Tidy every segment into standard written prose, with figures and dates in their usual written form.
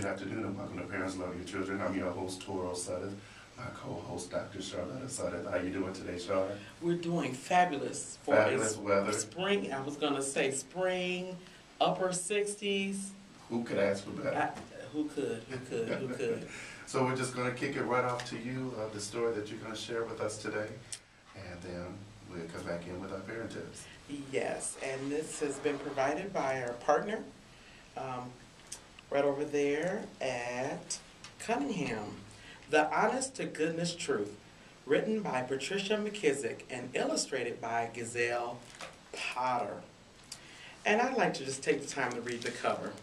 Good afternoon and welcome to Parents Love Your Children. I'm your host, Toro Sutter. My co-host, Dr. Charlotte Sutter. How you doing today, Charlotte? We're doing fabulous for Fabulous weather. Spring, I was going to say spring, upper 60s. Who could ask for better? Who could? So we're just going to kick it right off to you, the story that you're going to share with us today. And then we'll come back in with our parent tips. Yes, and this has been provided by our partner, right over there at Cunningham. The Honest to Goodness Truth, written by Patricia McKissick and illustrated by Gazelle Potter. And I'd like to just take the time to read the cover.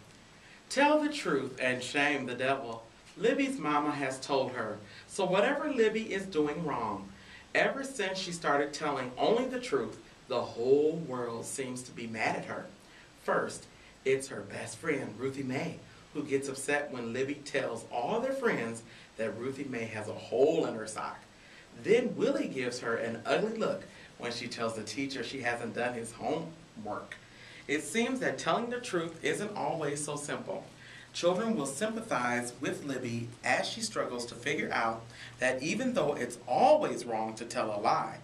Tell the truth and shame the devil. Libby's mama has told her. So whatever Libby is doing wrong, ever since she started telling only the truth, the whole world seems to be mad at her. First, it's her best friend, Ruthie Mae, who gets upset when Libby tells all their friends that Ruthie Mae has a hole in her sock. Then Willie gives her an ugly look when she tells the teacher she hasn't done his homework. It seems that telling the truth isn't always so simple. Children will sympathize with Libby as she struggles to figure out that even though it's always wrong to tell a lie,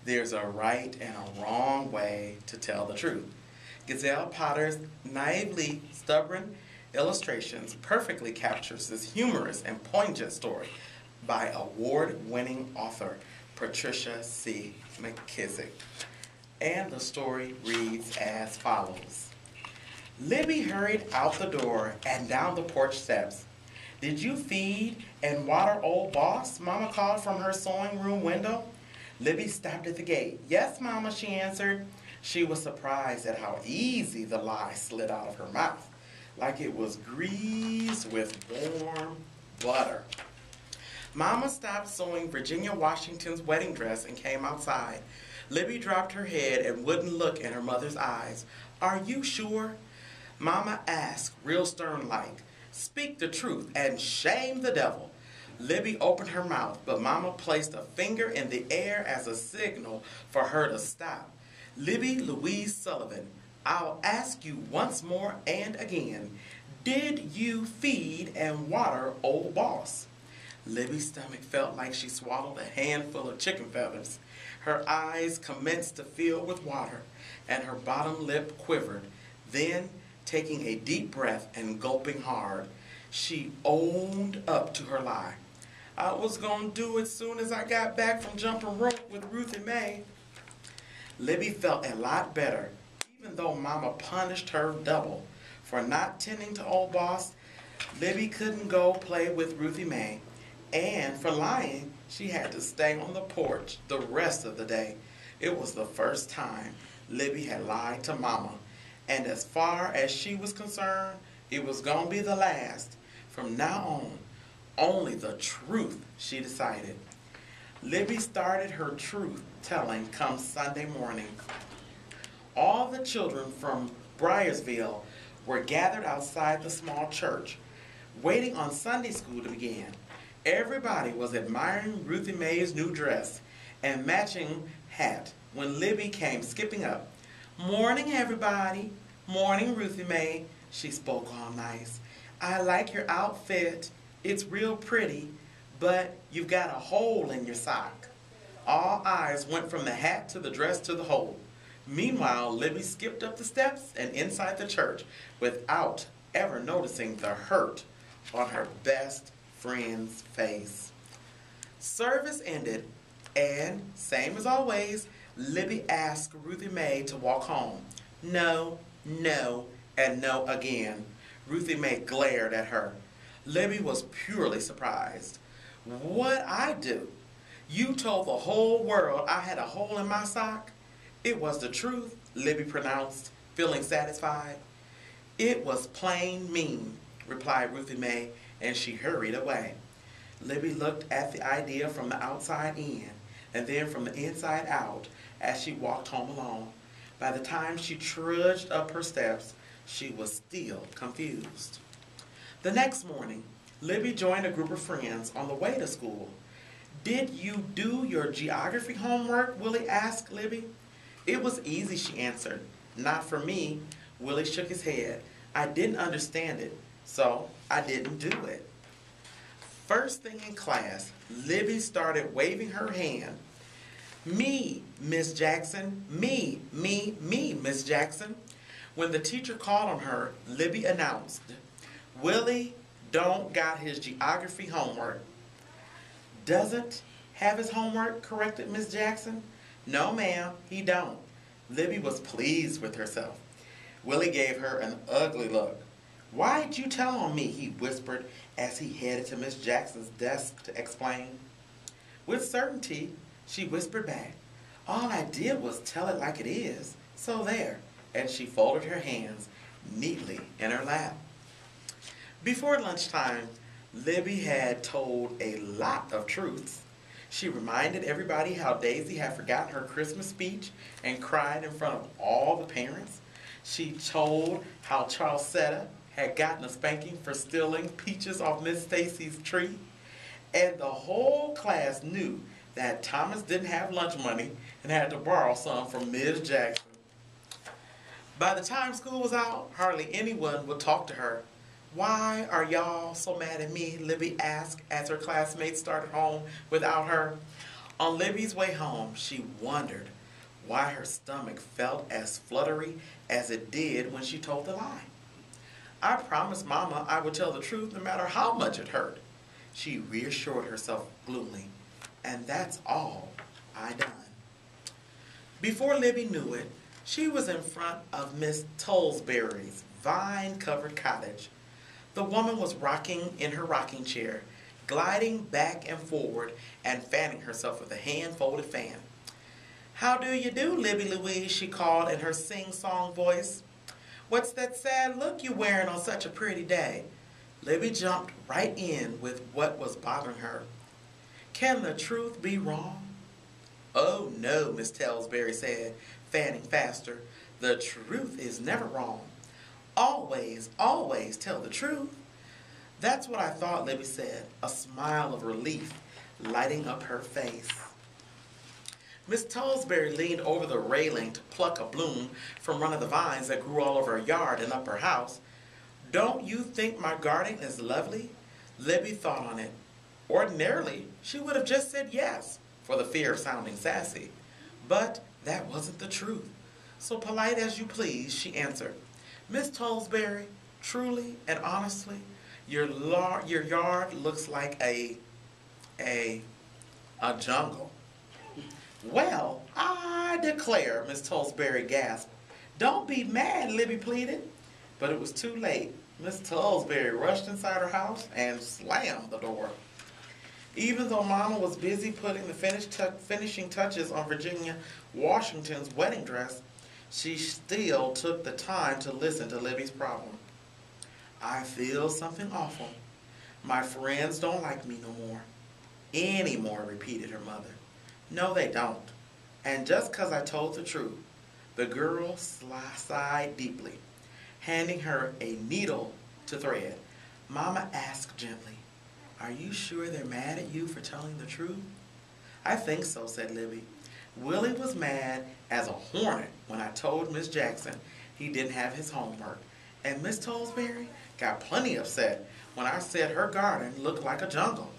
there's a right and a wrong way to tell the truth. Gazelle Potter's naively stubborn illustrations perfectly captures this humorous and poignant story by award-winning author Patricia C. McKissick. And the story reads as follows. Libby hurried out the door and down the porch steps. Did you feed and water old boss? Mama called from her sewing room window. Libby stopped at the gate. Yes, Mama, she answered. She was surprised at how easy the lie slid out of her mouth, like it was greased with warm butter. Mama stopped sewing Virginia Washington's wedding dress and came outside. Libby dropped her head and wouldn't look in her mother's eyes. Are you sure? Mama asked, real stern-like. Speak the truth and shame the devil. Libby opened her mouth, but Mama placed a finger in the air as a signal for her to stop. Libby Louise Sullivan, I'll ask you once more and again, did you feed and water old boss? Libby's stomach felt like she swallowed a handful of chicken feathers. Her eyes commenced to fill with water, and her bottom lip quivered. Then, taking a deep breath and gulping hard, she owned up to her lie. I was going to do it soon as I got back from jumping rope with Ruthie Mae. Libby felt a lot better, even though Mama punished her double. For not tending to old boss, Libby couldn't go play with Ruthie Mae. And for lying, she had to stay on the porch the rest of the day. It was the first time Libby had lied to Mama. And as far as she was concerned, it was going to be the last. From now on, only the truth, she decided. Libby started her truth-telling come Sunday morning. All the children from Briarsville were gathered outside the small church, waiting on Sunday school to begin. Everybody was admiring Ruthie Mae's new dress and matching hat when Libby came skipping up. Morning, everybody. Morning, Ruthie Mae. She spoke all nice. I like your outfit. It's real pretty, but you've got a hole in your sock. All eyes went from the hat to the dress to the hole. Meanwhile, Libby skipped up the steps and inside the church without ever noticing the hurt on her best friend's face. Service ended, and same as always, Libby asked Ruthie Mae to walk home. No, no, and no again. Ruthie Mae glared at her. Libby was purely surprised. What'd I do? You told the whole world I had a hole in my sock? It was the truth, Libby pronounced, feeling satisfied. It was plain mean, replied Ruthie Mae, and she hurried away. Libby looked at the idea from the outside in, and then from the inside out as she walked home alone. By the time she trudged up her steps, she was still confused. The next morning, Libby joined a group of friends on the way to school. Did you do your geography homework? Willie asked Libby. It was easy, she answered. Not for me. Willie shook his head. I didn't understand it. so I didn't do it. First thing in class, Libby started waving her hand. Me, Miss Jackson, me, Miss Jackson. When the teacher called on her, Libby announced, Willie don't got his geography homework. Doesn't have his homework, corrected Miss Jackson. No, ma'am, he don't. Libby was pleased with herself. Willie gave her an ugly look. Why'd you tell on me, he whispered as he headed to Miss Jackson's desk to explain. With certainty, she whispered back, all I did was tell it like it is, so there. And she folded her hands neatly in her lap. Before lunchtime, Libby had told a lot of truths. She reminded everybody how Daisy had forgotten her Christmas speech and cried in front of all the parents. She told how Charlesetta had gotten a spanking for stealing peaches off Miss Stacy's tree. And the whole class knew that Thomas didn't have lunch money and had to borrow some from Ms. Jackson. By the time school was out, hardly anyone would talk to her. Why are y'all so mad at me? Libby asked as her classmates started home without her. On Libby's way home, she wondered why her stomach felt as fluttery as it did when she told the lie. I promised Mama I would tell the truth no matter how much it hurt. She reassured herself gloomily, and that's all I done. Before Libby knew it, she was in front of Miss Tollsbury's vine-covered cottage. The woman was rocking in her rocking chair, gliding back and forward and fanning herself with a hand-folded fan. How do you do, Libby Louise, she called in her sing-song voice. What's that sad look you wearing on such a pretty day? Libby jumped right in with what was bothering her. Can the truth be wrong? Oh no, Miss Tellsbury said, fanning faster. The truth is never wrong. Always, always tell the truth. That's what I thought, Libby said, a smile of relief lighting up her face. Miss Tolsbury leaned over the railing to pluck a bloom from one of the vines that grew all over her yard and up her house. Don't you think my garden is lovely? Libby thought on it. Ordinarily, she would have just said yes, for the fear of sounding sassy. But that wasn't the truth. So polite as you please, she answered, Miss Tolsbury, truly and honestly, your yard looks like a jungle. Well, I declare, Miss Tolsbury gasped. Don't be mad, Libby pleaded. But it was too late. Miss Tolsbury rushed inside her house and slammed the door. Even though Mama was busy putting the finishing touches on Virginia Washington's wedding dress, she still took the time to listen to Libby's problem. I feel something awful. My friends don't like me no more. Anymore, repeated her mother. No, they don't. And just 'cause I told the truth, the girl sighed deeply, handing her a needle to thread. Mama asked gently, are you sure they're mad at you for telling the truth? I think so, said Libby. Willie was mad as a hornet when I told Miss Jackson he didn't have his homework. And Miss Tolsbury got plenty upset when I said her garden looked like a jungle.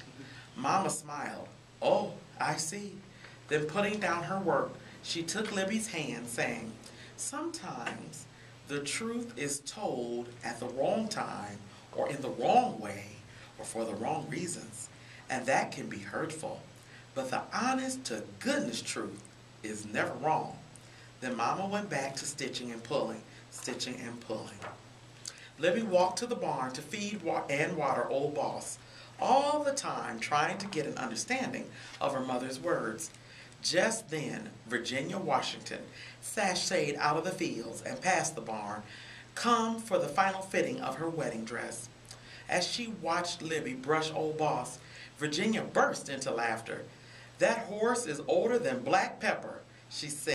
Mama smiled. Oh, I see. Then putting down her work, she took Libby's hand, saying, sometimes the truth is told at the wrong time or in the wrong way or for the wrong reasons, and that can be hurtful. But the honest to goodness truth is never wrong. Then Mama went back to stitching and pulling, stitching and pulling. Libby walked to the barn to feed and water old Boss, all the time trying to get an understanding of her mother's words. Just then, Virginia Washington sashayed out of the fields and past the barn, come for the final fitting of her wedding dress. As she watched Libby brush old Boss, Virginia burst into laughter. That horse is older than black pepper, she said.